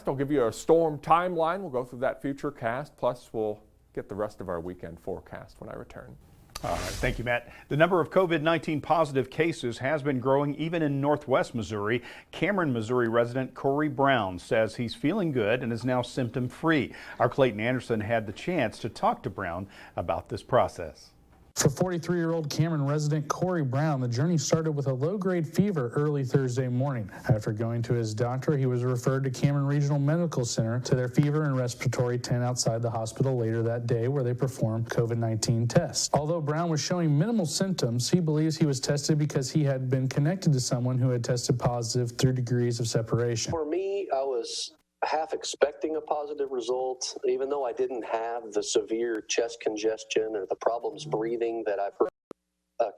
I'll give you a storm timeline. We'll go through that future cast, plus we'll get the rest of our weekend forecast when I return. All right, thank you, Matt. The number of COVID-19 positive cases has been growing even in northwest Missouri. Cameron, Missouri resident Corey Brown says he's feeling good and is now symptom-free. Our Clayton Anderson had the chance to talk to Brown about this process. For 43-year-old Cameron resident Corey Brown, the journey started with a low-grade fever early Thursday morning. After going to his doctor, he was referred to Cameron Regional Medical Center to their fever and respiratory tent outside the hospital later that day, where they performed COVID-19 tests. Although Brown was showing minimal symptoms, he believes he was tested because he had been connected to someone who had tested positive through degrees of separation. For me, I was half expecting a positive result, even though I didn't have the severe chest congestion or the problems breathing that I've heard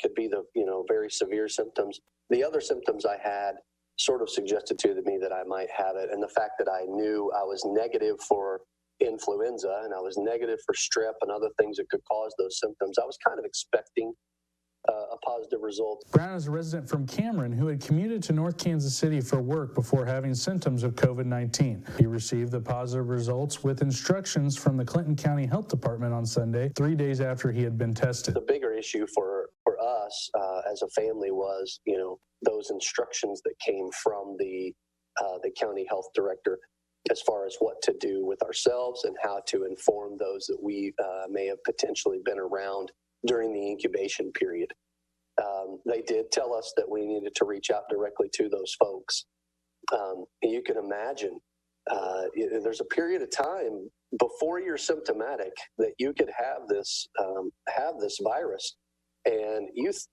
could be the very severe symptoms. The other symptoms I had sort of suggested to me that I might have it, and the fact that I knew I was negative for influenza and I was negative for strep and other things that could cause those symptoms, I was kind of expecting a positive result. Brown is a resident from Cameron who had commuted to North Kansas City for work before having symptoms of COVID-19. He received the positive results with instructions from the Clinton County Health Department on Sunday, 3 days after he had been tested. The bigger issue for us as a family was, those instructions that came from the county health director as far as what to do with ourselves and how to inform those that we may have potentially been around during the incubation period. They did tell us that we needed to reach out directly to those folks. You can imagine there's a period of time before you're symptomatic that you could have this virus, and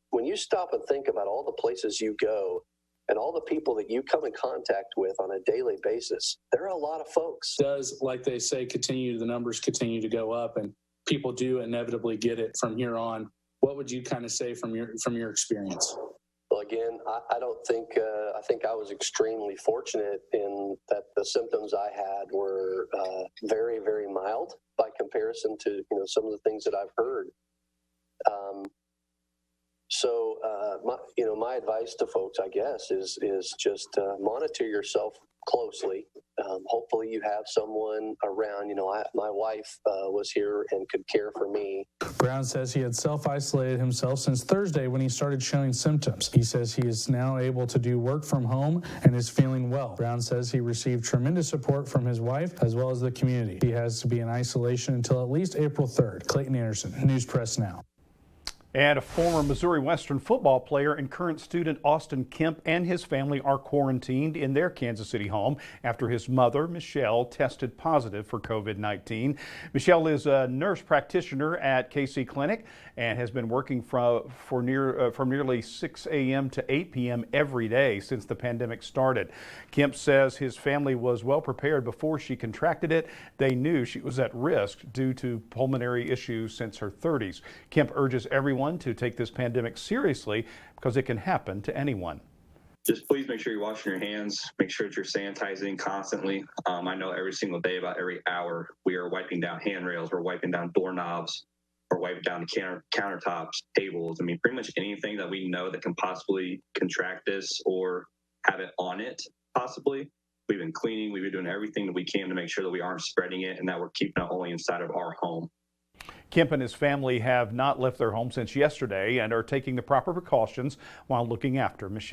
when you stop and think about all the places you go and all the people that you come in contact with on a daily basis, there are a lot of folks. Does, like they say, the numbers continue to go up, and people do inevitably get it from here on. What would you kind of say from your experience? Well, again, I don't think I think I was extremely fortunate in that the symptoms I had were very, very mild by comparison to some of the things that I've heard. My advice to folks, I guess, is just monitor yourself closely. Hopefully you have someone around. My wife was here and could care for me. Brown says he had self-isolated himself since Thursday when he started showing symptoms. He says he is now able to do work from home and is feeling well. Brown says he received tremendous support from his wife as well as the community. He has to be in isolation until at least April 3rd. Clayton Anderson, NewsPress Now. And a former Missouri Western football player and current student Austin Kemp and his family are quarantined in their Kansas City home after his mother, Michelle, tested positive for COVID-19. Michelle is a nurse practitioner at KC Clinic and has been working from nearly 6 a.m. to 8 p.m. every day since the pandemic started. Kemp says his family was well prepared before she contracted it. They knew she was at risk due to pulmonary issues since her 30s. Kemp urges everyone to take this pandemic seriously because it can happen to anyone. Just please make sure you're washing your hands, make sure that you're sanitizing constantly. I know every single day, about every hour, we are wiping down handrails, we're wiping down doorknobs, we're wiping down the countertops, tables. I mean, pretty much anything that we know that can possibly contract this or have it on it, possibly. We've been cleaning, we've been doing everything that we can to make sure that we aren't spreading it and that we're keeping it only inside of our home. Kemp and his family have not left their home since yesterday and are taking the proper precautions while looking after Michelle.